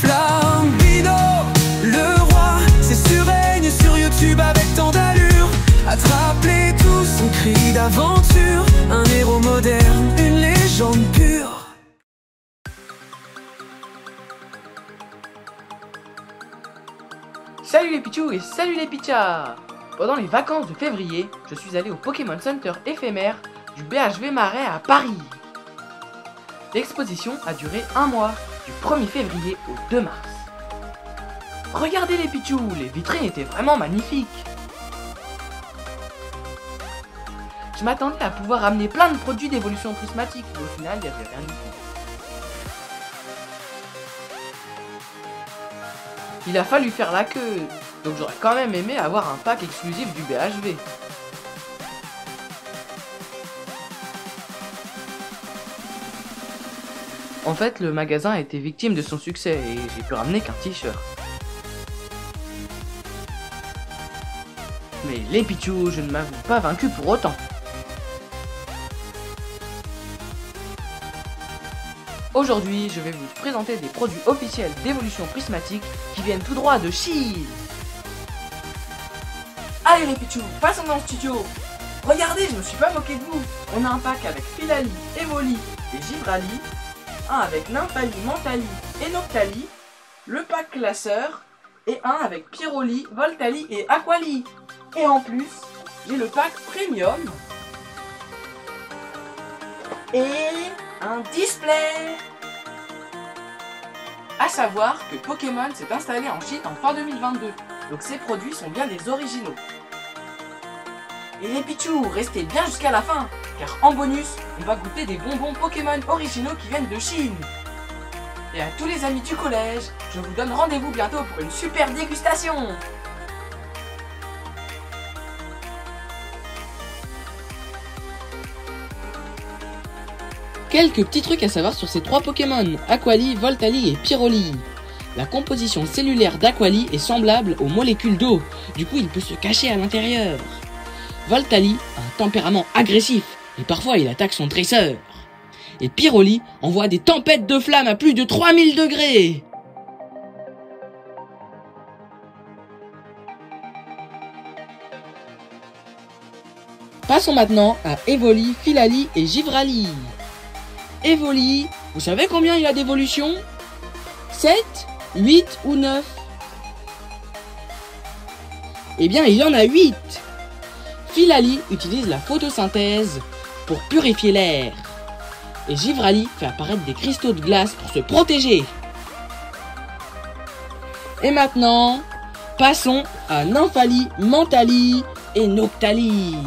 Flambido, le roi, c'est sur règne sur YouTube avec tant d'allure. Attrape-les tous, son cri d'aventure. Un héros moderne, une légende pure. Salut les Pichous et salut les Pichas! Pendant les vacances de février, je suis allé au Pokémon Center éphémère du BHV Marais à Paris. L'exposition a duré un mois, du 1er février au 2 mars. Regardez les Pichous, les vitrines étaient vraiment magnifiques. Je m'attendais à pouvoir ramener plein de produits d'évolution prismatique, mais au final il n'y avait rien du tout. Il a fallu faire la queue, donc j'aurais quand même aimé avoir un pack exclusif du BHV. En fait, le magasin a été victime de son succès et j'ai pu ramener qu'un t-shirt. Mais les Pichous, je ne m'avoue pas vaincu pour autant. Aujourd'hui, je vais vous présenter des produits officiels d'évolution prismatique qui viennent tout droit de Chine. Allez les Pichous, passons dans le studio. Regardez, je me suis pas moqué de vous. On a un pack avec Philali, Evoli et Givrali, un avec Nymphali, Mentali et Noctali, le pack classeur, et un avec Pyroli, Voltali et Aquali. Et en plus, j'ai le pack premium et un display. A savoir que Pokémon s'est installé en Chine en fin 2022, donc ces produits sont bien des originaux. Et les Pichous, restez bien jusqu'à la fin, car en bonus, on va goûter des bonbons Pokémon originaux qui viennent de Chine. Et à tous les amis du collège, je vous donne rendez-vous bientôt pour une super dégustation. Quelques petits trucs à savoir sur ces trois Pokémon, Aquali, Voltali et Pyroli. La composition cellulaire d'Aquali est semblable aux molécules d'eau, du coup il peut se cacher à l'intérieur. Voltali a un tempérament agressif, et parfois il attaque son dresseur. Et Pyroli envoie des tempêtes de flammes à plus de 3000 degrés. Passons maintenant à Evoli, Philali et Givrali. Evoli, vous savez combien il a d'évolution? 7, 8 ou 9? Eh bien, il y en a 8. Philali utilise la photosynthèse pour purifier l'air. Et Givrali fait apparaître des cristaux de glace pour se protéger. Et maintenant, passons à Nymphali, Mentali et Noctali.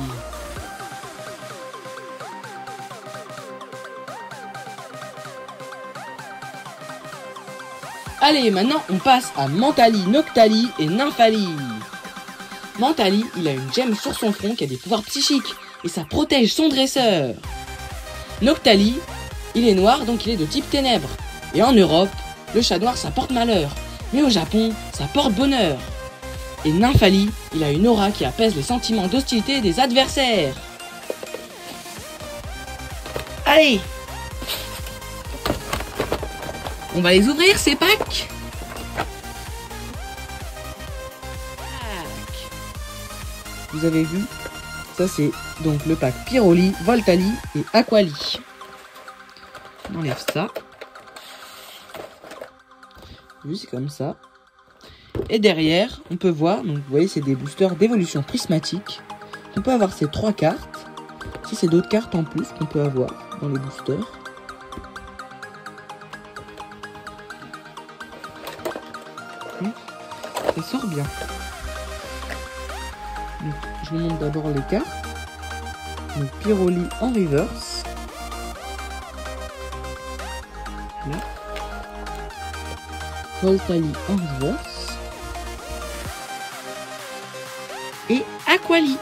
Allez, maintenant on passe à Mentali, Noctali et Nymphali. Mentali, il a une gemme sur son front qui a des pouvoirs psychiques et ça protège son dresseur. Noctali, il est noir donc il est de type ténèbres. Et en Europe, le chat noir ça porte malheur, mais au Japon, ça porte bonheur. Et Nymphali, il a une aura qui apaise les sentiments d'hostilité des adversaires. Allez! On va les ouvrir ces packs. Vous avez vu? Ça c'est donc le pack Pyroli, Voltali et Aquali. On enlève ça. Vu c'est comme ça. Et derrière, on peut voir, donc vous voyez c'est des boosters d'évolution prismatique. On peut avoir ces 3 cartes. Si c'est d'autres cartes en plus qu'on peut avoir dans les boosters. Ça sort bien. Donc, je vous montre d'abord les cartes. Donc Pyroli en reverse. Là. Voltali en reverse. Et Aquali.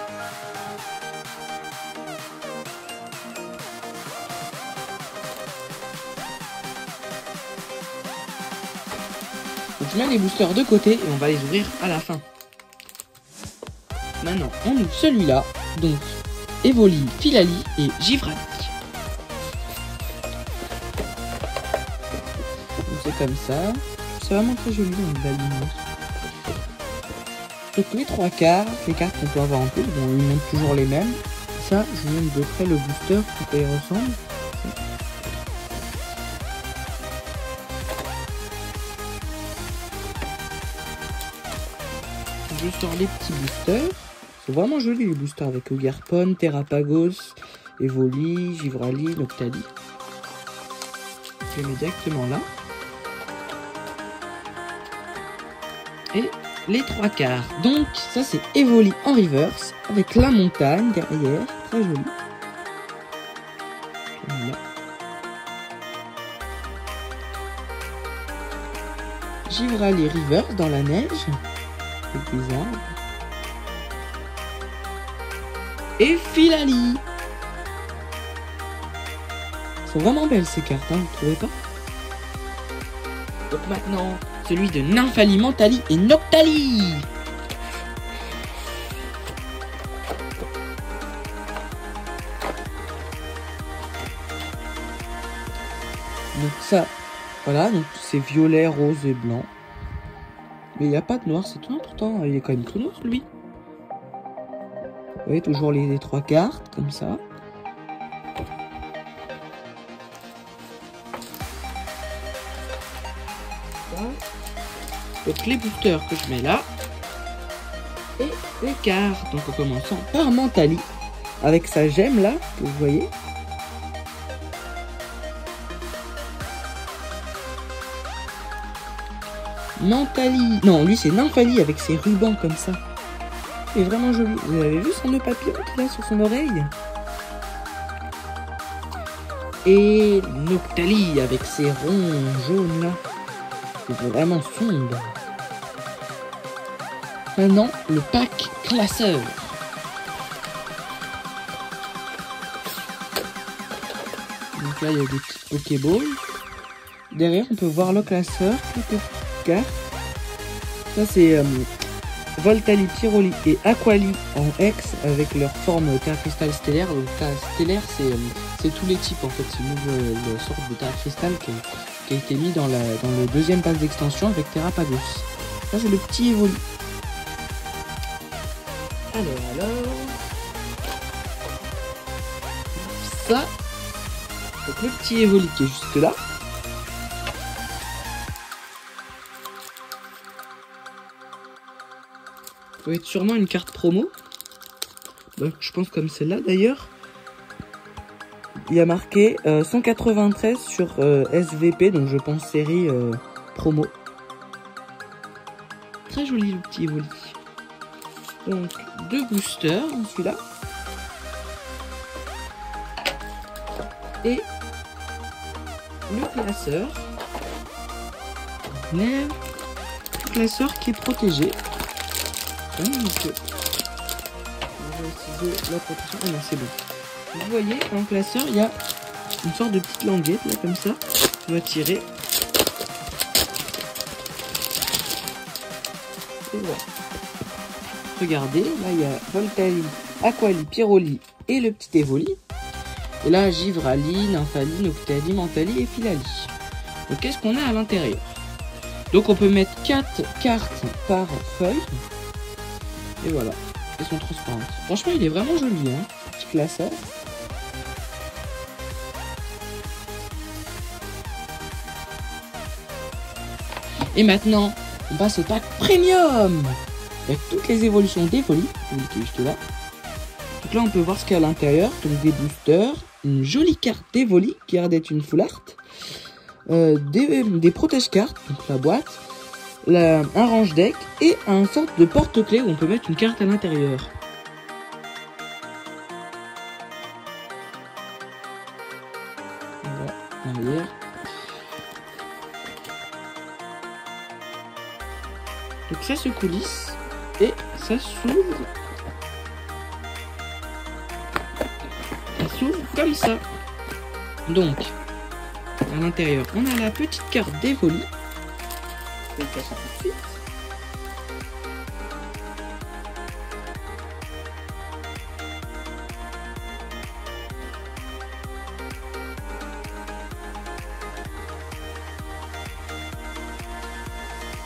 Donc je mets les boosters de côté et on va les ouvrir à la fin. Maintenant on ouvre celui-là, donc Evoli, Philali et Givrali. Donc c'est comme ça, c'est vraiment très joli dans la lumière. Donc les 3 quarts, les cartes qu'on peut avoir en plus, bon ils montrent toujours les mêmes. Ça, je vous montre de près le booster, à quoi il ressemble. Je sors les petits boosters. C'est vraiment joli les boosters avec Ogerpon, Terrapagos, Evoli, Givrali, Noctali. Je les mets directement là. Et les 3 quarts. Donc ça c'est Evoli en reverse avec la montagne derrière. Très joli. Voilà. Givrali reverse dans la neige. Avec des arbres. Et Filali. Elles sont vraiment belles ces cartes, hein, vous trouvez pas? Donc maintenant, celui de Nymphali, Mentali et Noctali. Donc ça, voilà, donc c'est violet, rose et blanc. Mais il n'y a pas de noir, c'est tout important. Il est quand même tout noir, lui. Vous voyez, toujours les 3 cartes, comme ça. Donc les boosters que je mets là. Et les cartes. Donc en commençant par Mentali. Avec sa gemme là, que vous voyez. Mentali. Non, lui c'est Nymphali avec ses rubans comme ça. Il est vraiment joli. Vous avez vu son nœud papillon qu'il a sur son oreille? Et Noctali avec ses ronds jaunes là. C'est vraiment sombre. Maintenant, le pack classeur. Donc là, il y a des petites Pokéballs. Derrière, on peut voir le classeur, quelques cartes. Ça, c'est Voltali, Pyroli et Aquali en X avec leur forme Terre Cristal stellaire. Donc, Terre stellaire, c'est tous les types en fait. C'est une nouvelle sorte de Terre Cristal qui a été mis dans le deuxième pass d'extension avec Terrapagos. Ça, c'est le petit Evoli. Alors. Ça. Donc, le petit Evoli qui est juste là. Ça va être sûrement une carte promo. Donc, je pense comme celle-là d'ailleurs. Il y a marqué 193 sur SVP, donc je pense série promo. Très joli le petit Evoli. Donc 2 boosters dans celui-là. Et le classeur. Le classeur qui est protégé. Donc, on va utiliser la protection. Ah non, c'est bon. Vous voyez, dans le classeur, il y a une sorte de petite languette, là, comme ça. On va tirer. Et voilà. Regardez, là, il y a Voltali, Aquali, Pyroli et le petit Evoli. Et là, Givrali, Nymphali, Noctali, Mentali et Filali. Donc, qu'est-ce qu'on a à l'intérieur? Donc, on peut mettre 4 cartes par feuille. Et voilà. Elles sont transparentes. Franchement, il est vraiment joli, hein. Petit classeur. Et maintenant, on passe au pack premium avec toutes les évolutions d'Evoli, qui est juste là. Donc là, on peut voir ce qu'il y a à l'intérieur. Donc des boosters, une jolie carte d'Evoli qui a l'air d'être une full art, des protège-cartes, donc la boîte, un range deck et un sorte de porte-clés où on peut mettre une carte à l'intérieur. Voilà, derrière. Donc ça se coulisse et ça s'ouvre. Ça s'ouvre comme ça. Donc, à l'intérieur, on a la petite carte d'Evoli. Je vais faire ça tout de suite.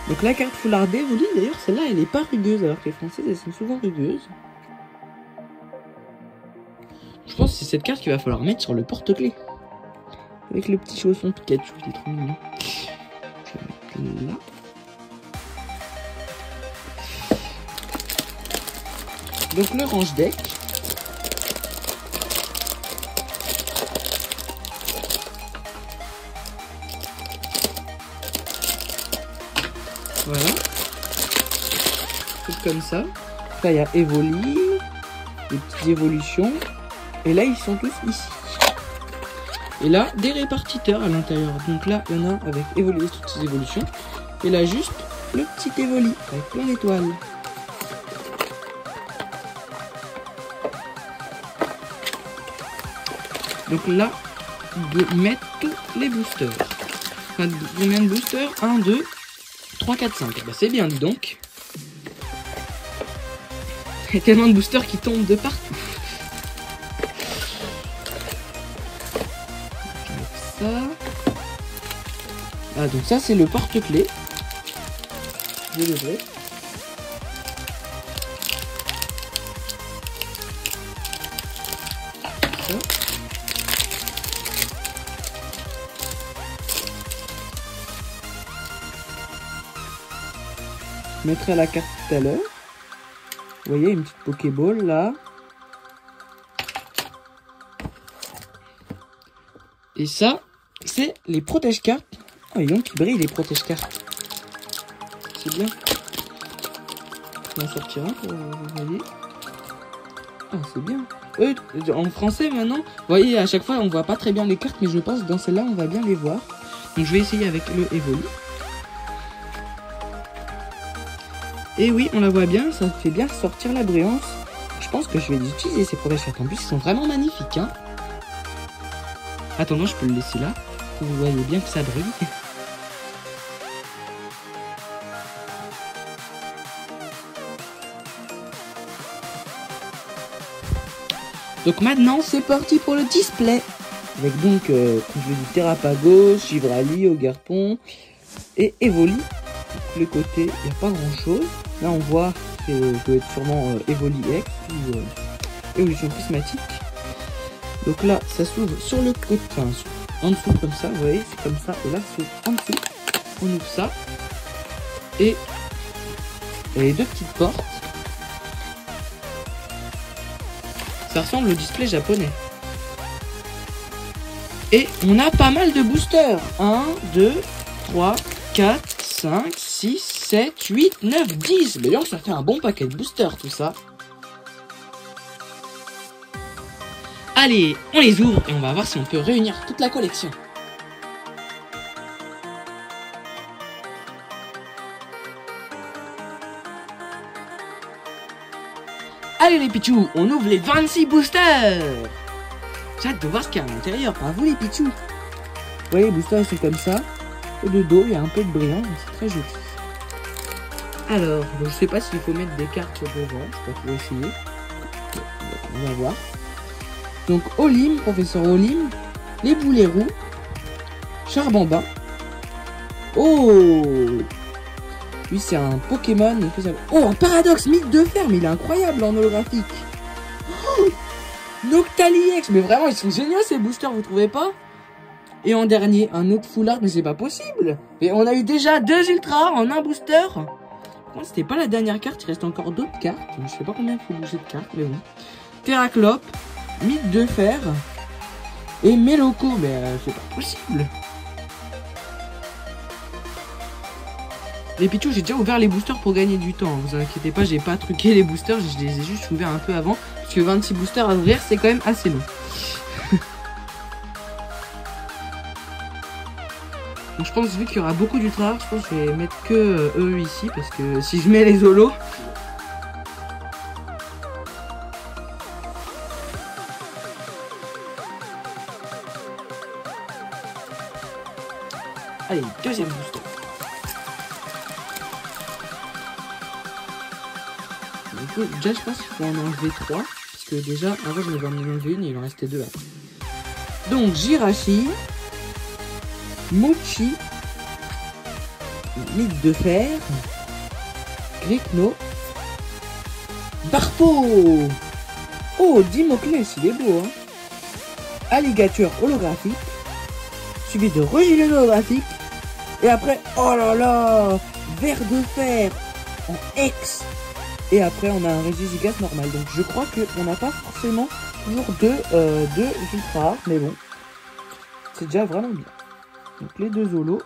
Donc la carte foulard d'Evoli, d'ailleurs celle-là elle est pas rugueuse alors que les françaises elles sont souvent rugueuses. Je pense que c'est cette carte qu'il va falloir mettre sur le porte-clés. Avec le petit chausson Pikachu, il est trop mignon. Je vais mettre là. Donc le range deck. Voilà. Tout comme ça. Là il y a Evoli, des petites évolutions. Et là ils sont tous ici. Et là des répartiteurs à l'intérieur. Donc là il y en a avec Evoli et toutes ces évolutions. Et là juste le petit Evoli avec plein d'étoiles. Donc là, de mettre tous les boosters. Enfin, combien de boosters 1, 2, 3, 4, 5. Bah, c'est bien, dis donc. Il y a tellement de boosters qui tombent de partout. Je vais mettre ça. Ah, donc ça, c'est le porte-clés. Je vais l'ouvrir. Je mettrai la carte tout à l'heure. Vous voyez, une petite Pokéball là. Et ça, c'est les protège-cartes. Oh, ils ont qui brillent les protège-cartes. C'est bien. On va sortir un pour vous voyez. Ah, c'est bien. En français maintenant, vous voyez, à chaque fois on voit pas très bien les cartes, mais je pense que dans celle-là on va bien les voir. Donc je vais essayer avec le Evoli. Et oui, on la voit bien, ça fait bien sortir la brillance. Je pense que je vais les utiliser ces protège-cartes. En plus, ils sont vraiment magnifiques. Hein. Attends, je peux le laisser là. Vous voyez bien que ça brille. Donc maintenant, c'est parti pour le display. Avec donc, comme je l'ai dit, Terrapagos, Givrali, Ogerpon et Evoli. Le côté, il n'y a pas grand chose. Là on voit que ça peut être sûrement Evoli X ou évolution prismatique. Donc là ça s'ouvre sur le côté, enfin en dessous comme ça, vous voyez, c'est comme ça. Et là c'est en dessous, on ouvre ça. Et les deux petites portes. Ça ressemble au display japonais. Et on a pas mal de boosters. 1, 2, 3, 4, 5, 6, 7, 8, 9, 10. Mais donc ça fait un bon paquet de boosters tout ça. Allez, on les ouvre et on va voir si on peut réunir toute la collection. Allez les Pichous, on ouvre les 26 boosters. J'ai hâte de voir ce qu'il y a à l'intérieur, pas vous les Pichous. Vous voyez, les boosters ils sont comme ça. Au de dos, il y a un peu de brillant, mais c'est très joli. Alors, je sais pas s'il faut mettre des cartes devant, je crois qu'il faut essayer. On va voir. Donc, Olim, professeur Olim, les boulets roux, Charbamba. Oh! Lui, c'est un Pokémon. Oh, un Paradoxe, mythe de fer, mais il est incroyable en holographique. Oh, Noctali X, mais vraiment, ils sont géniaux ces boosters, vous trouvez pas? Et en dernier, un autre foulard, mais c'est pas possible. Et on a eu déjà 2 ultras en un booster. Bon, c'était pas la dernière carte, il reste encore d'autres cartes. Je sais pas combien il faut bouger de cartes, mais bon. Terraclope, mythe de fer et Meloco, mais c'est pas possible. Les Pichous, j'ai déjà ouvert les boosters pour gagner du temps. Vous inquiétez pas, j'ai pas truqué les boosters, je les ai juste ouverts un peu avant. Parce que 26 boosters à ouvrir, c'est quand même assez long. Donc je pense, vu qu'il y aura beaucoup d'ultra rares, je pense que je vais mettre que eux ici, parce que si je mets les holos... Allez, deuxième booster. Du coup, déjà je pense qu'il faut en enlever 3, parce que déjà, avant je m'avais enlevé une et il en restait 2 après. Donc Jirachi, Mochi, Mythe de fer, Grickno, Barpo. Oh, Dimoclès, il est beau, hein. Alligator holographique, suivi de Regilène holographique, et après, oh là là, Ver de fer en X, et après on a un Regigigas normal. Donc je crois qu'on n'a pas forcément toujours deux ultra rares, mais bon, c'est déjà vraiment bien. Donc les deux holos.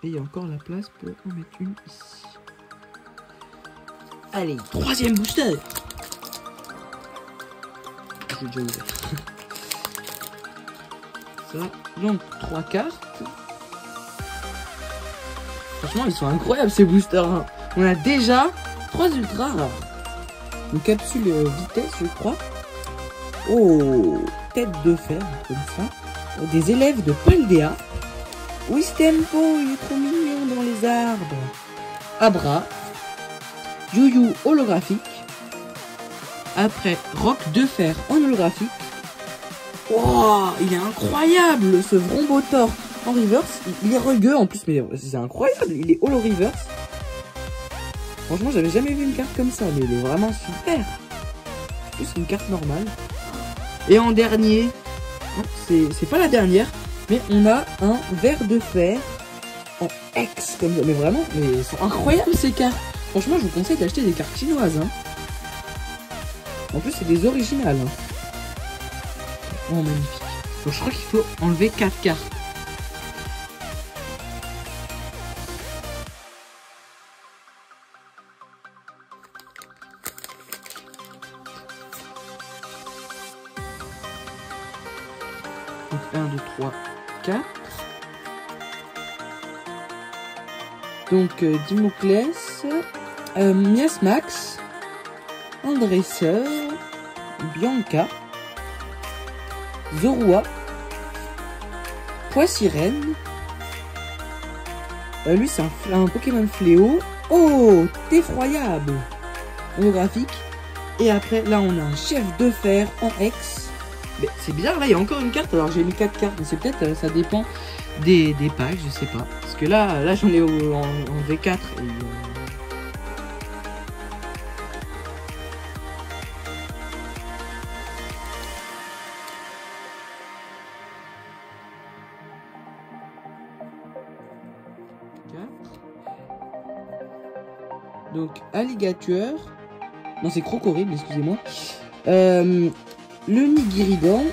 Et il y a encore la place pour en mettre une ici. Allez, troisième booster. J'ai déjà ouvert. Ça, donc 3 cartes. Franchement, ils sont incroyables ces boosters. Hein. On a déjà 3 ultra rares. Une capsule vitesse, je crois. Oh, tête de fer, comme ça. Oh, des élèves de Paldea. Wistempo, il est trop mignon dans les arbres. Abra. Yuyu holographique. Après, Roc de fer en holographique. Oh, il est incroyable ce Vrombotor en reverse. Il est rugueux en plus, mais c'est incroyable. Il est holo reverse. Franchement, j'avais jamais vu une carte comme ça, mais il est vraiment super. En plus, c'est une carte normale. Et en dernier, c'est pas la dernière, mais on a un Ver de fer en X comme ça. Mais vraiment, mais sont incroyables ces cartes. Franchement, je vous conseille d'acheter des cartes chinoises. Hein. En plus, c'est des originales. Hein. Oh, magnifique. Donc, je crois qu'il faut enlever 4 cartes. Donc 1, 2, 3, 4. Donc Dimoclès, Miasmax, Andresseur, Bianca, Zorua, Poissirène. Lui c'est un Pokémon fléau. Oh, effroyable holographique. Et après là on a un chef de fer en X. Mais c'est bizarre, là il y a encore une carte. Alors j'ai mis 4 cartes, mais c'est peut-être ça dépend des packs, je sais pas. Parce que là j'en ai en V4 et donc Alligator. Non, c'est Crocodile, excusez-moi. Le Nigiridan.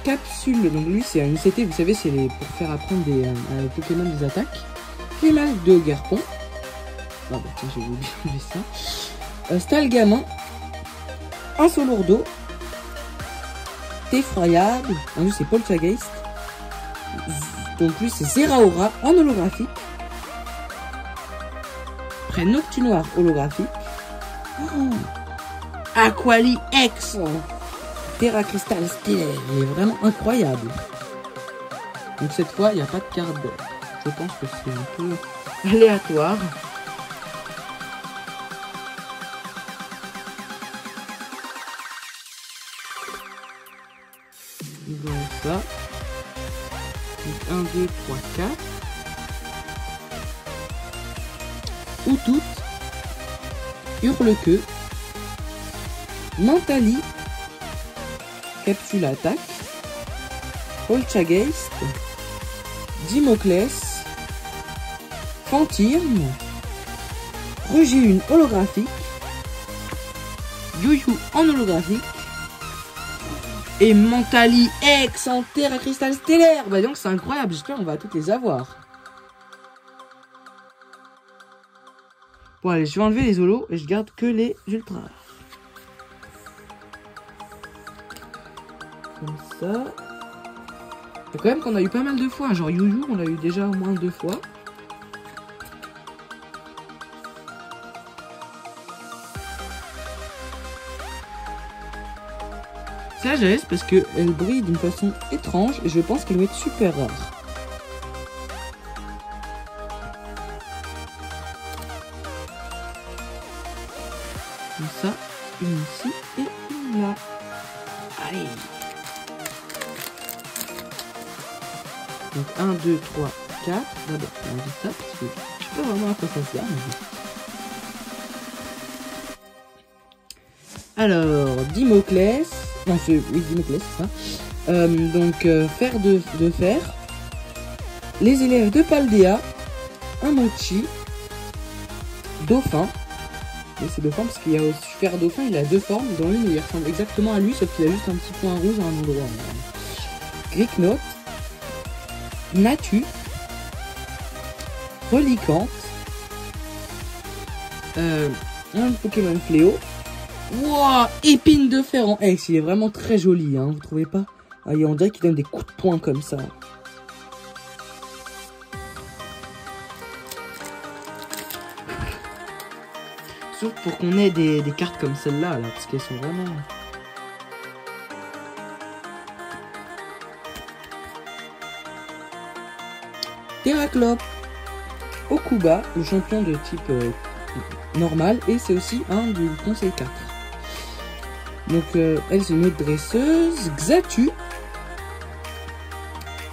Capsule, donc lui c'est une CT, vous savez, c'est pour faire apprendre des Pokémon des attaques. Clémal de Garpon. Ah bah tiens, j'ai oublié ça. Stalgamin. Un Solourdo. Effroyable. En lui c'est Poltergeist. Donc lui c'est Zeraora en holographique. Après Noctinoir holographique. Oh. Aquali X. Terra Crystal Stellaire, il est vraiment incroyable. Donc cette fois, il n'y a pas de carte d'or. Je pense que c'est un peu aléatoire. Donc ça. Donc 1, 2, 3, 4. Outout. Hurle-queue. Mentali. Capsule attaque, Poltergeist, Dimoclès, Fantirme, Regilune holographique, Yuyu en holographique, et Mentali X en Terra Cristal Stellaire. Bah donc c'est incroyable, j'espère qu'on va toutes les avoir. Bon allez, je vais enlever les holos et je garde que les ultras. Comme ça. Et quand même qu'on a eu pas mal de fois. Genre Yuyu, on l'a eu déjà au moins 2 fois. Ça, je laisse parce qu'elle brille d'une façon étrange. Et je pense qu'elle va être super rare. Comme ça, une ici et une là. Allez. Donc 1, 2, 3, 4. D'abord, on va ça parce que je sais pas vraiment à quoi ça sert. Mais... Alors, Dimoclès. Non, c'est... Oui, Dimoclès, c'est ça. Donc, fer de fer. Les élèves de Paldea. Un Mochi. Dauphin. Et c'est dauphin parce qu'il y a aussi fer dauphin, il a deux formes. Dans l'une, il ressemble exactement à lui, sauf qu'il a juste un petit point rouge à un endroit. Greeknote. Natu. Reliquante. Un Pokémon Fléau. Wouah, épine de fer en X. Il est vraiment très joli, hein, vous trouvez pas? Ah, on dirait qu'il donne des coups de poing comme ça. Surtout pour qu'on ait des cartes comme celle-là, là, parce qu'elles sont vraiment... Terraclope. Okuba, le champion de type normal, et c'est aussi un du conseil 4. Donc elle c'est une autre dresseuse. Xatu.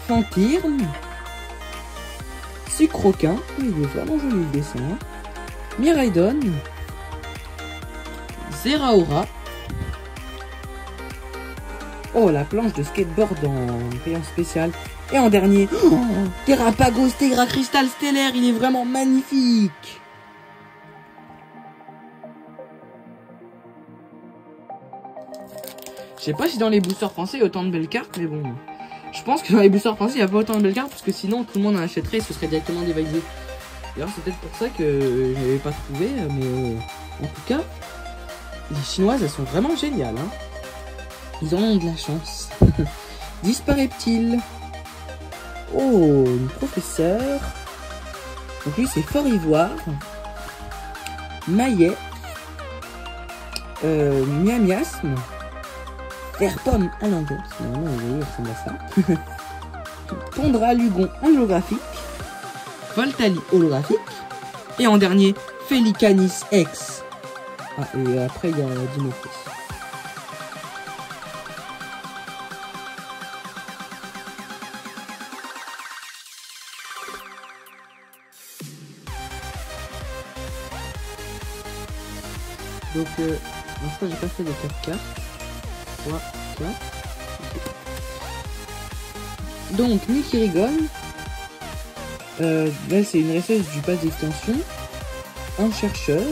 Fantirne. Sucroquin. Il est vraiment joli le dessin. Hein. Miraidon. Zeraora. Oh, la planche de skateboard en rayon spécial. Et en dernier, oh, Terrapagos Tegra Cristal Stellaire, il est vraiment magnifique. Je sais pas si dans les boosters français il y a autant de belles cartes, mais bon. Je pense que dans les boosters français il n'y a pas autant de belles cartes, parce que sinon tout le monde en achèterait et ce serait directement dévalisé. D'ailleurs c'est peut-être pour ça que je n'avais pas trouvé, mais en tout cas, les chinoises elles sont vraiment géniales. Hein. Ils en ont de la chance. Dispareptile. Oh, une professeure. Donc lui c'est Fort Ivoire. Maillet. Miamiasme. Air-pomme à l'envers. Normalement, vous voyez, il ressemble à ça. Tondra Lugon holographique. Voltali holographique. Et en dernier, Felicanis X. Ah, et après, il y a Dimoclès. Donc, en fait, j'ai pas fait les 4 cartes. 3, 4. Donc, Nikirigon. Là, c'est une resseuse du pass d'extension. Un chercheur.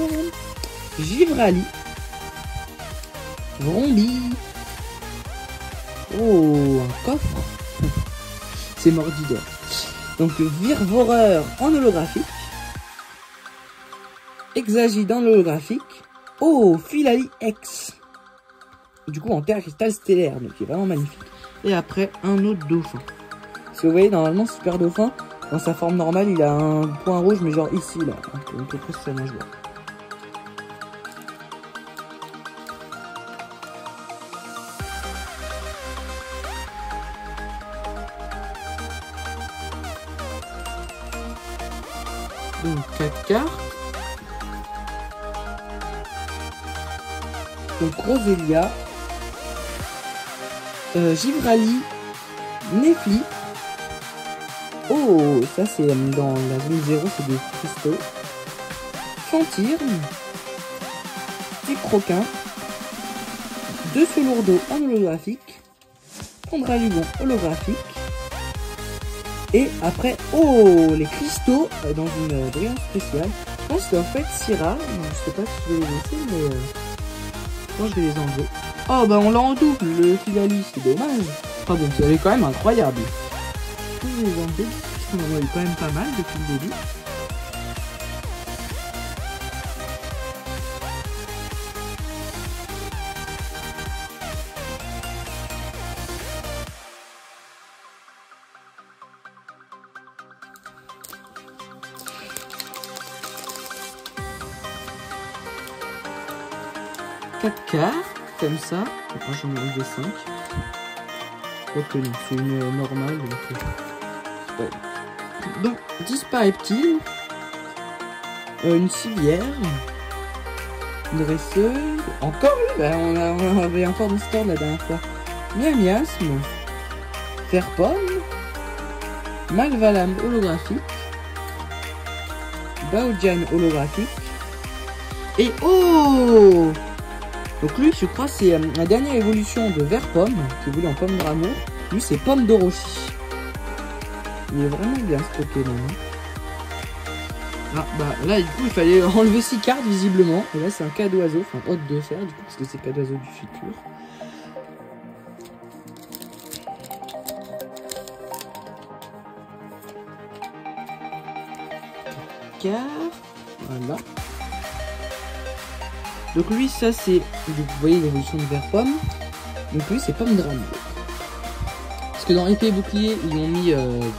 Givrali. Vrombi. Oh, un coffre. C'est Mordidor. Donc, Virvoreur en holographique. Exagide en holographique. Oh, Philali X. Du coup, en terre cristal stellaire, donc il est vraiment magnifique. Et après, un autre dauphin. Si vous voyez, normalement, Super Dauphin, dans sa forme normale, il a un point rouge, mais genre ici, là. Donc, après, ça nage là. Donc, 4 cartes. Donc, Roselia. Givrali. Nefli. Oh, ça c'est dans la zone 0, c'est des cristaux. Fantirne. Sucroquin. 2 Solourdo en holographique. Kondralugon holographique. Et après, oh, les cristaux dans une brillante spéciale. Je pense qu'en fait, c'est rare. Je sais pas si je vais les laisser, mais je vais les enlever. Oh, bah on l'a en double, le Philali, c'est dommage. Enfin bon, c'est quand même incroyable. Je vais les enlever. On en a eu quand même pas mal depuis le début. Quatre cartes, comme ça. Enfin, j'en ai enlevé 5. Ok, non, c'est une normale. Donc, ouais. Donc, Dispareptile. Une civière. Une dresseuse. Encore lui, bah, on avait encore l'histoire la dernière fois. Miamiasme. Faire-pomme. Malvalam holographique, Baojan holographique, et oh! Donc lui, je crois, c'est la dernière évolution de Vert-Pomme, qui est voulu en Pomme d'amour. Lui, c'est Pomme d'Orochi. Il est vraiment bien ce Pokémon. Ah, bah là, du coup, il fallait enlever 6 cartes, visiblement. Et là, c'est un cas d'oiseau, enfin, hôte de fer, du coup, parce que c'est cas d'oiseau du futur. Voilà. Donc lui, ça c'est, vous voyez l'évolution de Vert-Pomme. Donc lui, c'est Pomme d'amour. Parce que dans Épée et Bouclier, ils ont mis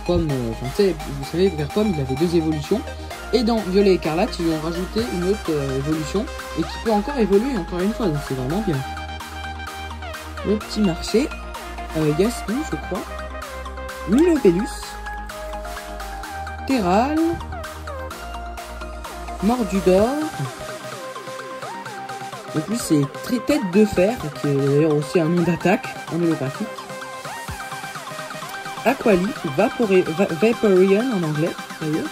Pomme, enfin tu sais, vous savez, Vert-Pomme, il avait 2 évolutions. Et dans Violet Écarlate, ils ont rajouté une autre évolution et qui peut encore évoluer encore une fois. Donc c'est vraiment bien. Le petit marché, Gaston, je crois. Milopélus, Terral, Mordudor. Donc lui c'est tête de fer, qui est d'ailleurs aussi un nom d'attaque en holographique. Aquali, Vaporeon en anglais d'ailleurs.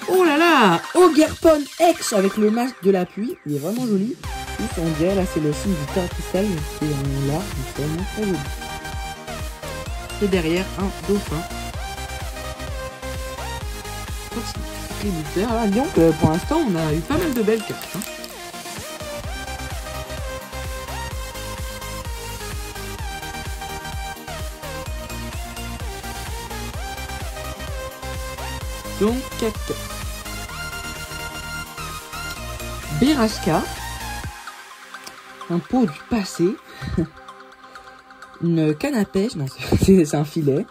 Oh là là, Ogerpon X avec le masque de la pluie, il est vraiment joli. Plus on dirait là c'est le signe du terre cristal qui est là, c'est vraiment très joli. Et derrière un dauphin. Ah, donc pour l'instant on a eu pas mal de belles cartes. Hein. Donc 4 cartes. Beraska, un pot du passé, une canne à pêche, non c'est un filet,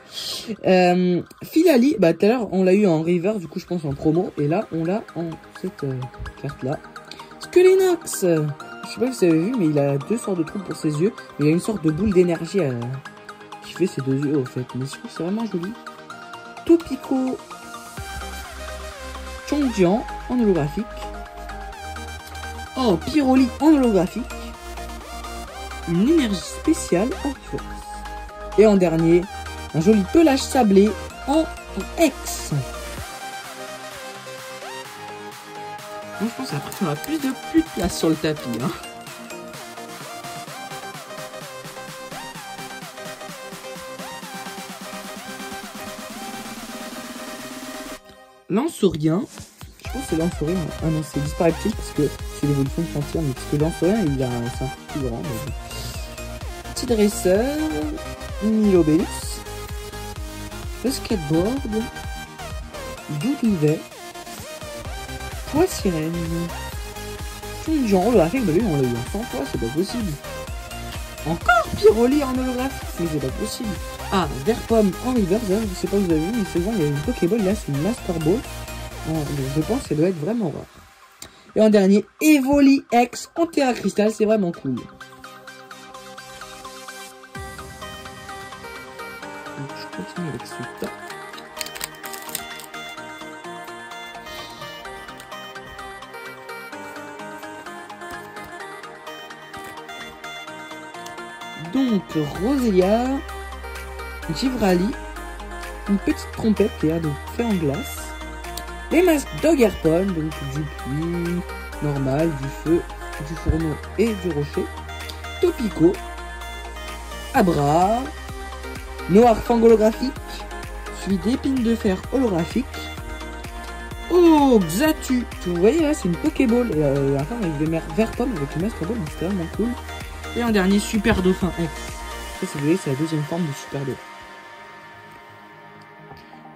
Filali, bah tout à l'heure on l'a eu en river, du coup je pense en promo, et là on l'a en cette carte là. Skelenox, je sais pas si vous avez vu, mais il a 2 sortes de trous pour ses yeux, mais il a une sorte de boule d'énergie qui fait ses 2 yeux au fait, mais je trouve que c'est vraiment joli. Topico Chongjian en holographique. Oh, Pyroli en holographique. Une énergie spéciale en force. Et en dernier, un joli pelage sablé en X. Moi, je pense qu'après, on aura plus de place sur le tapis. Hein. Lanceurien. Je pense que c'est Lanceurien. Ah non, c'est Dispareptile parce que c'est l'évolution de Frontier. Mais parce que Lanceurien, il a un sein plus grand. Mais... Petit dresseur. Milobélus. Le skateboard. Doudouvet. Poissirène. Genre holographique, bah lui on l'a eu en 100 fois, c'est pas possible. Encore Pyroli en holographique, mais c'est pas possible. Ah, Vert-Pomme en reverse, je sais pas si vous avez vu, mais c'est bon, il y a une Pokéball, là c'est une Master Ball. Je pense que ça doit être vraiment rare. Et en dernier, Evoli X en Terra Cristal, c'est vraiment cool. Donc je continue avec ce tas. Donc Roselia, Givrali, une petite trompette qui a l'air de faire en glace, les masques d'Ogerpon, donc du pluie, normal, du feu, du fourneau et du rocher, Topico, Abra, Noir Fang holographique, suivi d'épines de fer holographique, oh Xatu, vous voyez là c'est une Pokéball, et enfin avec des Vert-Pomme avec une Master Ball, donc c'était vraiment cool. Et en dernier, Super Dauphin X. Ça, vous voyez, c'est la deuxième forme de Super Dauphin.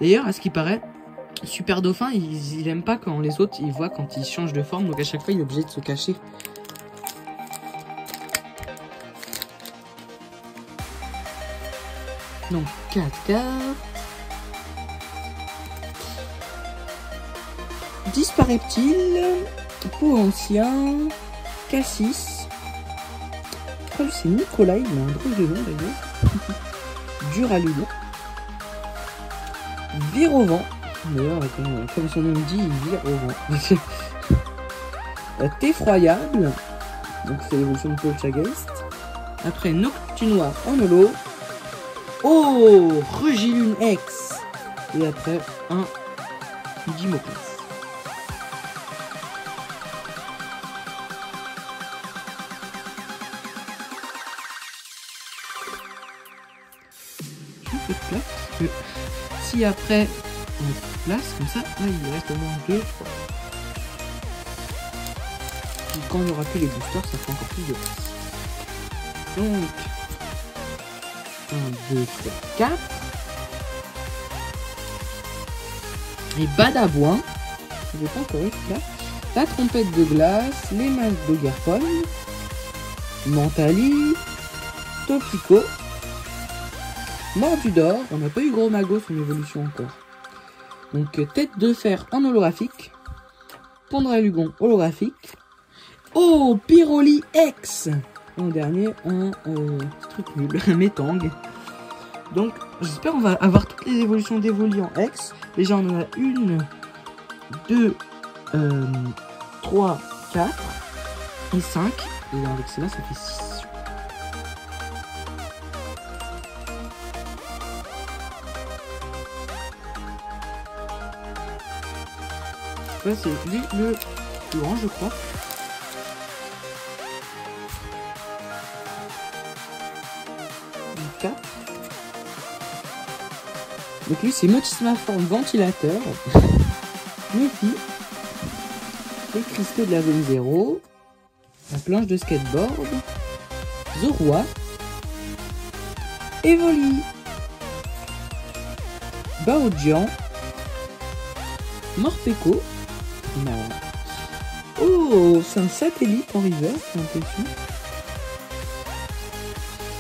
D'ailleurs, à ce qui paraît, Super Dauphin, il aime pas quand les autres, ils voient quand il change de forme. Donc à chaque fois, il est obligé de se cacher. Donc, 4 cartes. Dispareptile. Peau ancien. Cassis. C'est Nicolas, il a un drôle de nom d'ailleurs. Duraludon. Virovent. D'ailleurs, comme son nom le dit, il vire au vent. T'effroyable. Donc c'est l'évolution de Poltergeist. Après Noctunoir en holo. Oh, Regilune X. Et après, un Gymoclass. Je fais de place parce que si après on place comme ça, là il reste au moins 2, 3. Et quand il n'y aura plus les boosters, ça fait encore plus de place. Donc 1, 2, 3, 4. Et Badaboin, je vais pas encore être là. La trompette de glace, les masques de Garpon, Mentali, Topico, Mordudor. On n'a pas eu Gros Mago son évolution encore. Donc tête de fer en holographique, Pondra-Lugon holographique. Oh, Pyroli X. En dernier, un truc nul, un Métang. Donc j'espère qu'on va avoir toutes les évolutions d'Evoli en X. Déjà on en a 1, 2, 3, 4 et 5. Et avec cela ça fait 6. Ça c'est lui le plus grand je crois. Donc 4. Donc lui c'est Motismaforme ventilateur. Miffy. Les cristaux de la zone 0. La planche de skateboard. Zorua. Evoli. Baojian. Morpeko. Oh, c'est un satellite en reverse, j'ai l'impression.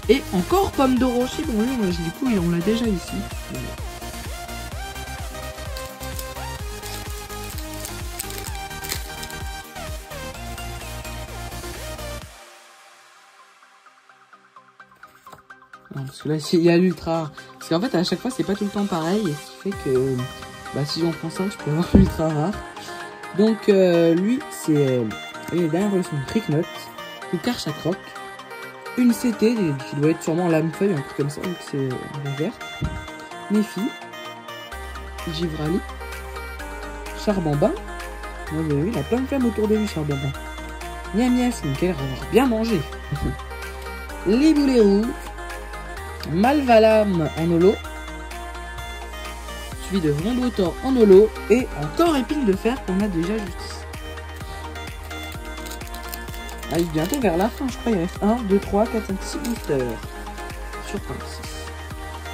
Et encore Pomme de Rocher. Bon, lui, du coup, on l'a déjà ici. Non, parce que là, il y a l'ultra. Parce qu'en fait, à chaque fois, c'est pas tout le temps pareil. Et ce qui fait que si j'en prends 5, je peux avoir l'ultra rare. Donc, lui, c'est les dernières versions de Tricknot, ou Karchakroc. Une CT, qui doit être sûrement lame-feuille, un truc comme ça, donc c'est verte. Miffy. Givrali. Charbamba. Vous avez vu, il a plein de flammes autour de lui, Charbamba. Miam Miam, donc elle a bien mangé. Les boulets rouges. Malvalam en holo. Suivi de Vombotor en holo. Et encore Épine de fer qu'on a déjà juste ici. Allez, bientôt vers la fin, je crois. Il reste 1, 2, 3, 4, 5, 6 boosters. Sur 36.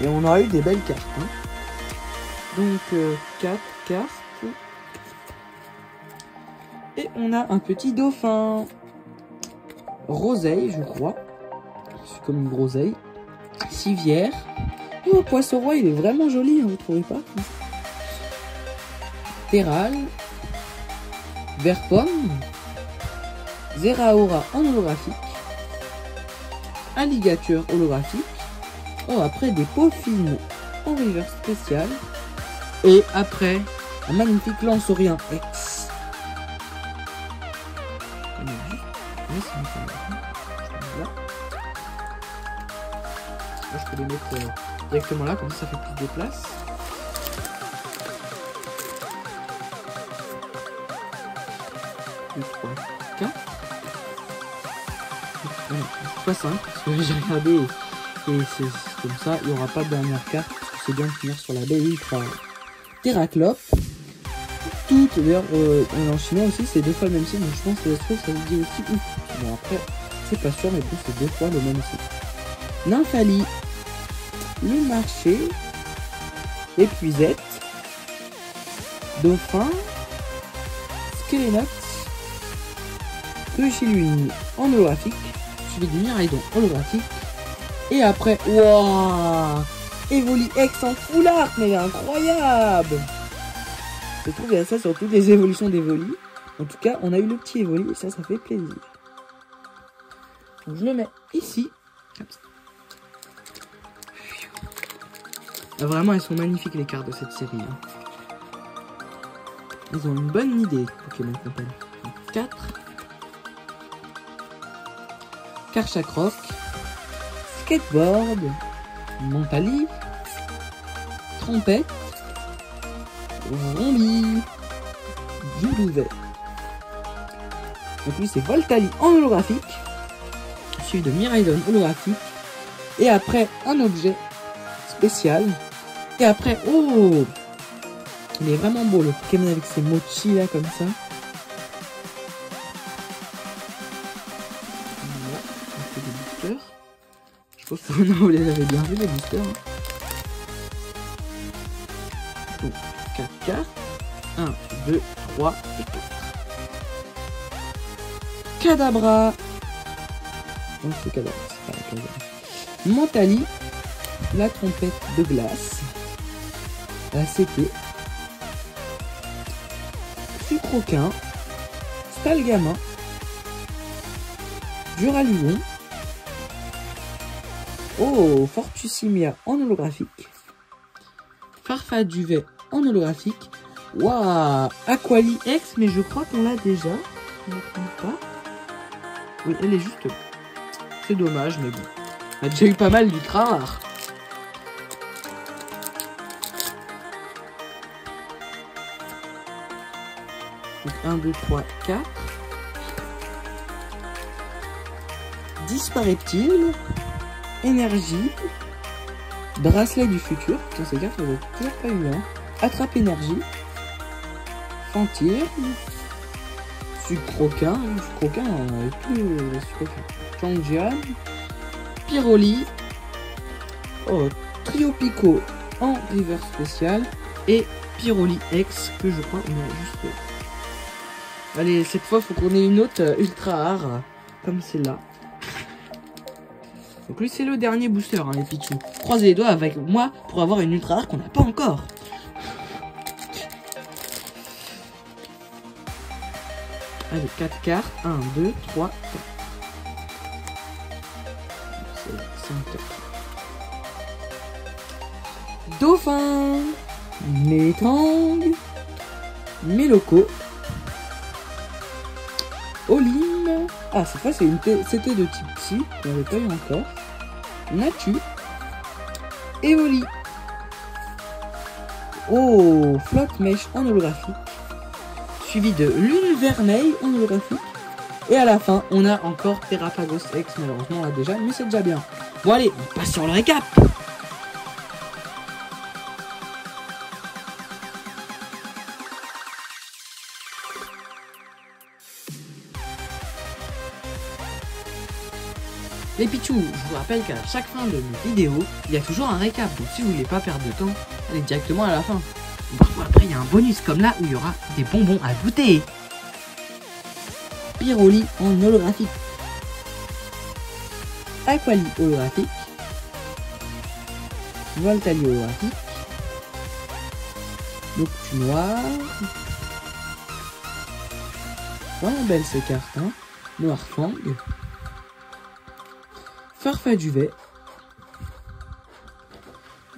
Et on aura eu des belles cartes. Hein. Donc, 4 cartes. Et on a un petit dauphin. Roseille, je crois. C'est comme une groseille. Civière. Oh, Poisson Roi, il est vraiment joli, hein, vous trouvez pas? Terral. Verpomme. Zeraora en holographique. Alligator holographique. Oh, après des peaux-fines en river spécial. Et après, un magnifique lance-orient X. Là, je peux les mettre directement là, comme ça fait plus de place. Deux, 3, 4. Pas 5, parce que j'ai regardé et c'est comme ça, il n'y aura pas de dernière carte, parce que c'est bien de finir sur la belle ultra. Terraclope. Tout, d'ailleurs, en chinois aussi, c'est 2 fois le même signe, donc je pense que ça se dit aussi ouf. Bon, après, c'est pas sûr, mais bon, c'est 2 fois le même signe. Nymphali. Le marché. Épuisette. Dauphin. Skelenot. Cruchilune en holographique. Suivi de Miraidon holographique. Et après, waouh, Evoli X en full art, mais il est incroyable. Je trouve qu'il y a ça sur toutes les évolutions d'Evoli. En tout cas, on a eu le petit Evoli et ça fait plaisir. Donc je le mets ici. Comme ça. Ah, vraiment, elles sont magnifiques les cartes de cette série. Hein. Ils ont une bonne idée, Pokémon Company. 4. Karchakroc. Skateboard. Mentali. Trompette. Rombi du Louvet. Donc lui c'est Voltali en holographique, suivi de Miraidon holographique, et après un objet spécial, et après, oh, il est vraiment beau le Pokémon avec ses mochis là comme ça. Voilà, on fait des boosters. Je pense que vous les avez bien vu les boosters. Donc 4 cartes. 1, 2, 3 et 4. Kadabra. Non, c'est Kadabra, c'est pas Kadabra. Mentali, la trompette de glace. La CP. Sucroquin. Stalgama. Duraludon. Oh, Fortussimia en holographique. Farfaduvet en holographique. Waouh, Aquali X, mais je crois qu'on l'a déjà. Je ne me trompe pas. Oui, elle est juste là. C'est dommage, mais bon. On a déjà eu pas mal d'ultra rares. Donc 1, 2, 3, 4. Disparaît-il? Énergie. Bracelet du futur. Putain, ces cartes, on n'a toujours pas eu, hein. Attrape énergie. Fantir. Sucroquin. Sucroquin, on avait plus Sucroquin. Changian. Pyroli. Oh, Trio Pico en river spécial. Et Pyroli X, que je crois on a juste. Allez, cette fois, faut qu'on ait une autre ultra rare. Comme celle-là. Donc lui, c'est le dernier booster, hein, les Pichou. Croisez les doigts avec moi pour avoir une ultra rare qu'on n'a pas encore. Allez, 4 cartes. 1, 2, 3, 4. C'est 5 cartes. Dauphin. Métang. Méloco. Olim. Ah, cette fois, c'est une CT de type Psy. On n'avait pas eu encore. Natu. Evoli. Oh, Flotte Mèche en holographique. Suivi de Lune Vermeille en holographique. Et à la fin, on a encore Terrapagos X. Malheureusement, on l'a déjà, mais c'est déjà bien. Bon, allez, on passe sur le récap. Les Pichous, je vous rappelle qu'à chaque fin de mes vidéos, il y a toujours un récap. Donc si vous voulez pas perdre de temps, allez directement à la fin. Parfois après il y a un bonus comme là où il y aura des bonbons à goûter. Pyroli en holographique. Aquali holographique. Voltali holographique. Noctu noir. Vraiment belle ces cartes, hein. Noirfang. Farfaduvet.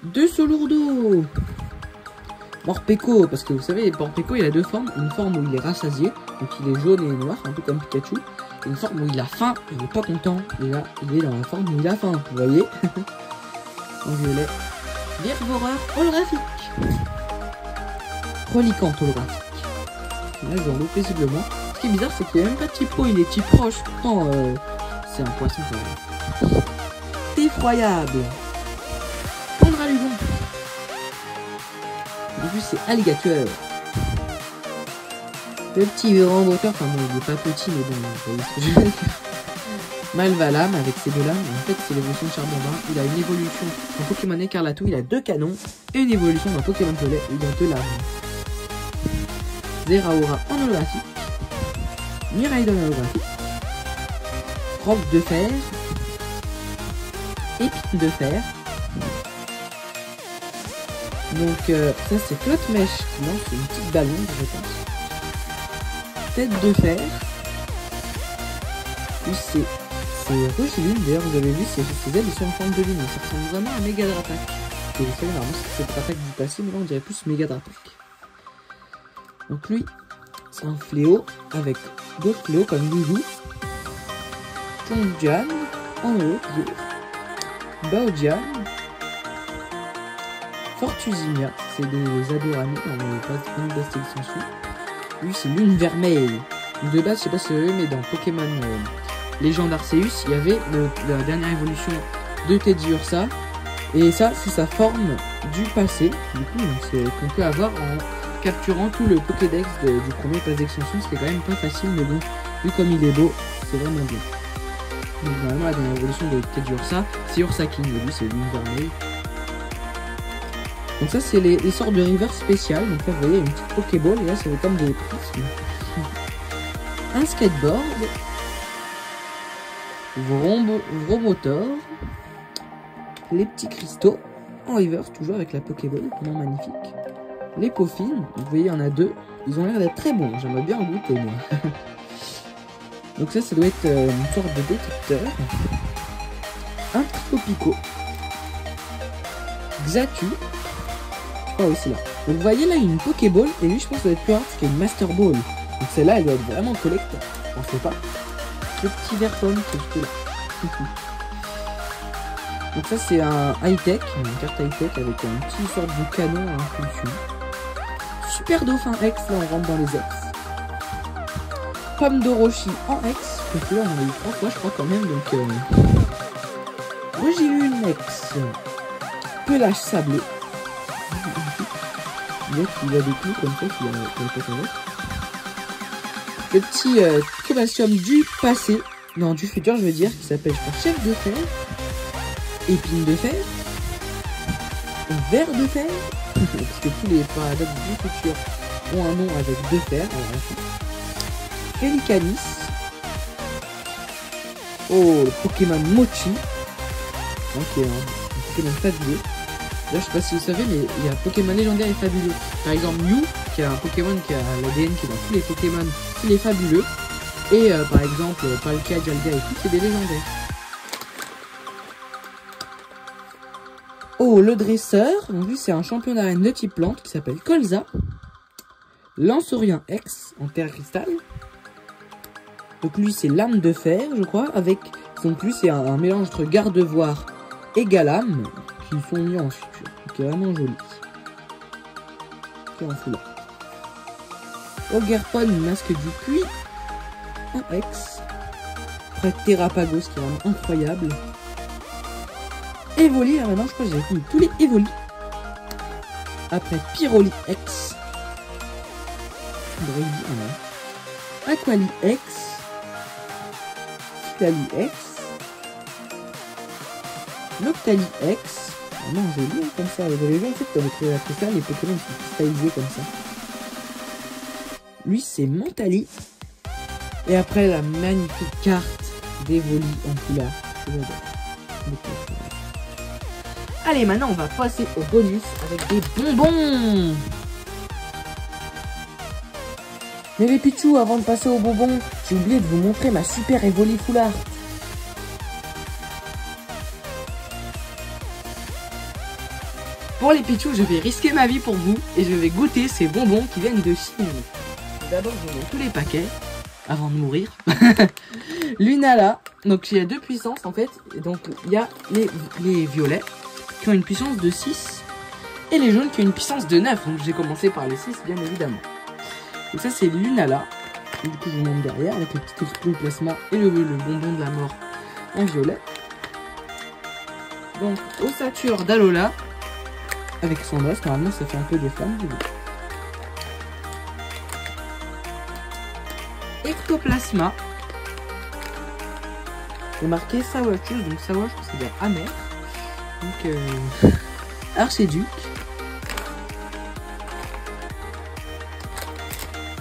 2 Solourdo. Morpeko, parce que vous savez, Morpeko il a deux formes. Une forme où il est rassasié, donc il est jaune et noir, un peu comme Pikachu. Et une forme où il a faim, il n'est pas content. Et là, il est dans la forme où il a faim, vous voyez. En violet. Virvoreur holographique. Reliquante holographique. Là, j'en loue paisiblement. Ce qui est bizarre, c'est qu'il n'y a même pas de type pro, il est type proche. Pourtant, c'est un poisson quand même. Effroyable. Chandraludon. Au début c'est alligator. Le petit moteur, enfin bon il est pas petit mais bon, vous voyez ce que je veux dire. Malvalam avec ses deux lames, en fait c'est l'évolution de Charbonbin. Il a une évolution dans Pokémon Écarlate où il a 2 canons et une évolution dans Pokémon Violet où il a 2 lames. Zeraora en holographique. Miraidon holographique. Robe de fer. Épine de fer. Donc ça c'est Flotte Mèche qui lance une petite ballon je pense. Tête de fer. Puis c'est Rugilune, d'ailleurs vous avez vu ses ailes ils sont en forme de lune, ça ressemble vraiment à Megadratak. Et vous savez normalement c'est cette attaque du passé mais là on dirait plus Megadratak. Donc lui c'est un fléau avec d'autres fléaux comme Loulou. Tonjan en haut. Baodian. Fortusinia, c'est des Adorami, on n'avait pas connu d'extension. Lui, c'est Lune Vermeille. De base, je sais pas si vous savez, mais dans Pokémon Légende Arceus, il y avait la dernière évolution de Teddy Ursa. Et ça, c'est sa forme du passé. Du coup, c'est qu'on peut avoir en capturant tout le Pokédex du premier pass d'extension, ce qui est quand même pas facile, mais bon, vu comme il est beau, c'est vraiment bien. Donc normalement, la dernière évolution de Teddy Ursa, c'est Ursa King, et lui, c'est Lune Vermeille. Donc ça, c'est les sortes de river spéciales. Donc là, vous voyez, une petite Pokéball, et là, ça fait comme des prismes. Un skateboard. Vromotor. Les petits cristaux. En river, toujours avec la Pokéball, vraiment magnifique. Les Poffines, vous voyez, il y en a deux. Ils ont l'air d'être très bons, j'aimerais bien en goûter, moi. Donc ça doit être une sorte de détecteur. Un Tropico. Xatu. Ah oui, c'est là. Donc vous voyez là, il y a une Pokéball, et lui, je pense que ça doit être plus rare parce qu'il y a une Master Ball. Donc celle-là, elle doit être vraiment collector. On sait pas. Ce petit vert pomme, c'est juste là. Donc ça, c'est un high-tech, une carte high-tech avec un petit sorte de canon à impulsion. Super Dauphin X, là, on rentre dans les X. Pomme d'Orochi en X. Donc là, on en a eu 3 fois, je crois, quand même. Donc, Regilune X. Pelage sablé. Il a des clous comme ça qu'il a fait avec. Le petit Cobatium du passé, non du futur je veux dire, qui s'appelle Chef de fer, Épine de fer, Ver de fer, parce que tous les paradoxes du futur ont un nom avec de fer, Pelicanis, oh le Pokémon Mochi, qui est un Pokémon fabuleux. Là, je sais pas si vous savez, mais il y a Pokémon légendaire et fabuleux. Par exemple, Mew, qui est un Pokémon qui a l'ADN qui est dans tous les Pokémon, il est fabuleux. Et par exemple, Palkia, Jalga et tout, c'est des légendaires. Oh, le dresseur. Donc lui, c'est un champion d'arène de type plante qui s'appelle Colza. Lanceurien X en terre cristal. Donc lui, c'est l'âme de fer, je crois, avec... Donc lui, c'est un mélange entre Gardevoir et Galam, qui sont mis en futur, qui est vraiment joli. Qui est en foulard. Ogerpon, masque du puits, en X. Après Terrapagos, qui est vraiment incroyable. Evoli, là maintenant je crois que j'ai fini tous les Evoli. Après Pyroli X. Aquali X. Lali X. Noctali X. Vraiment joli hein, comme ça. Vous avez vu en fait quand on créé la cristal, les Pokémon sont cristallisés comme ça. Lui c'est Mentali. Et après la magnifique carte d'Evoli en couleur. Allez, maintenant on va passer au bonus avec des bonbons. Mais les Pichou, avant de passer aux bonbons, j'ai oublié de vous montrer ma super Evoli foulard. Pour les Pichou, je vais risquer ma vie pour vous et je vais goûter ces bonbons qui viennent de Chine. D'abord, je vais mettre tous les paquets avant de mourir. Lunala, donc il y a deux puissances en fait. Donc il y a les violets qui ont une puissance de 6 et les jaunes qui ont une puissance de 9. Donc j'ai commencé par les 6 bien évidemment. Donc ça c'est Lunala. Du coup je vous montre derrière avec le petit Exploplasma et le bonbon de la mort en violet. Donc Ossature d'Alola avec son os, normalement ça fait un peu des flammes. Ectoplasma. C'est marqué Sour Juice, donc Sour je pense que c'est dire amer. Donc Archiduc.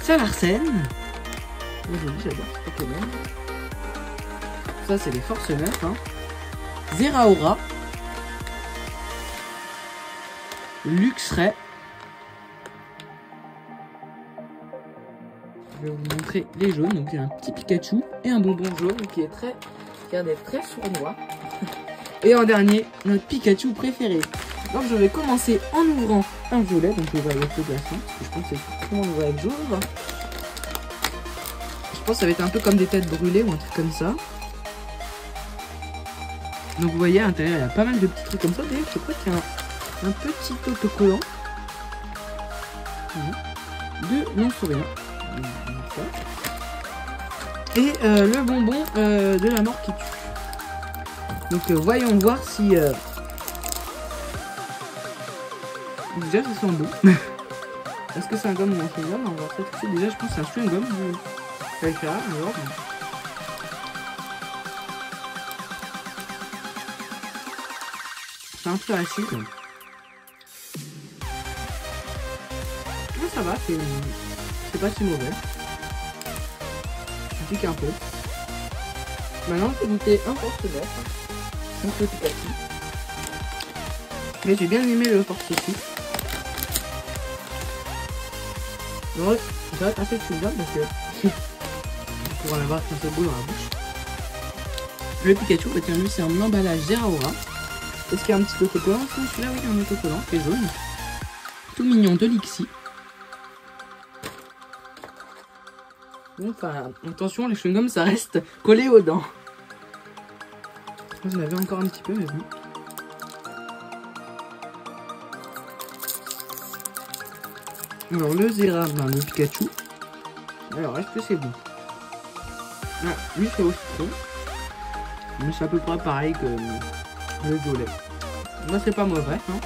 Salarsen. J'adore ce Pokémon. Ça c'est les forces 9 hein. Zeraora. Luxray. Je vais vous montrer les jaunes. Donc il y a un petit Pikachu et un bonbon jaune qui est qui a d'être très sournois. Et en dernier, notre Pikachu préféré. Donc je vais commencer en ouvrant un violet. Donc je vais ouvrir avec le glaçon. Parce que je pense que c'est comment on ouvre avec j'ouvre. Je pense que ça va être un peu comme des têtes brûlées ou un truc comme ça. Donc vous voyez à l'intérieur il y a pas mal de petits trucs comme ça. D'ailleurs je crois qu'il y a un petit autocollant de non-souriant. Et le bonbon de la mort qui tue. Donc voyons voir si... Déjà ça sent bon. Est-ce que c'est un gomme ou un chewing-gum? On va voir ça tout de suite. Déjà je pense que c'est un chewing-gum. Ça va faire alors. C'est un peu acide. Mais ça va, c'est pas si mauvais. Ça pique un peu. Maintenant je vais goûter un force d'or. Un petit Pikachu. Mais j'ai bien aimé le force aussi. Ouais, ça va être assez chewing-gum parce que pour en avoir un peu beau dans la bouche. Le Pikachu, bah tiens, lui c'est un emballage Zeraora. Est-ce qu'il y a un petit autocollant? Celui-là, oui, il y a un autocollant qui est jaune. Tout mignon de Lixie. Bon, enfin, attention, les chewing-gums ça reste collé aux dents. J'en avais encore un petit peu, mais bon. Alors le Zera, ben, le Pikachu. Alors est-ce que c'est bon? Ah, lui c'est au citron. Mais c'est à peu près pareil que le violet. Moi c'est pas mauvais. Hein.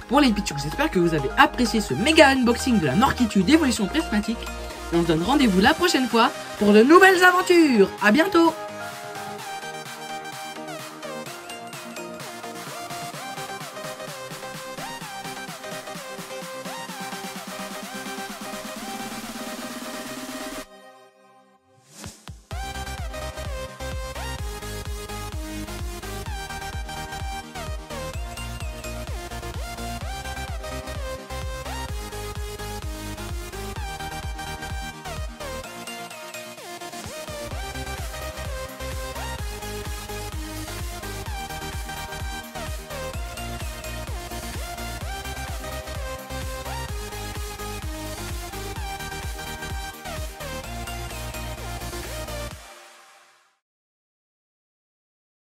Pour les Pichous, j'espère que vous avez apprécié ce méga unboxing de la mort qui tue d'évolution prismatique. Et on se donne rendez-vous la prochaine fois pour de nouvelles aventures. A bientôt!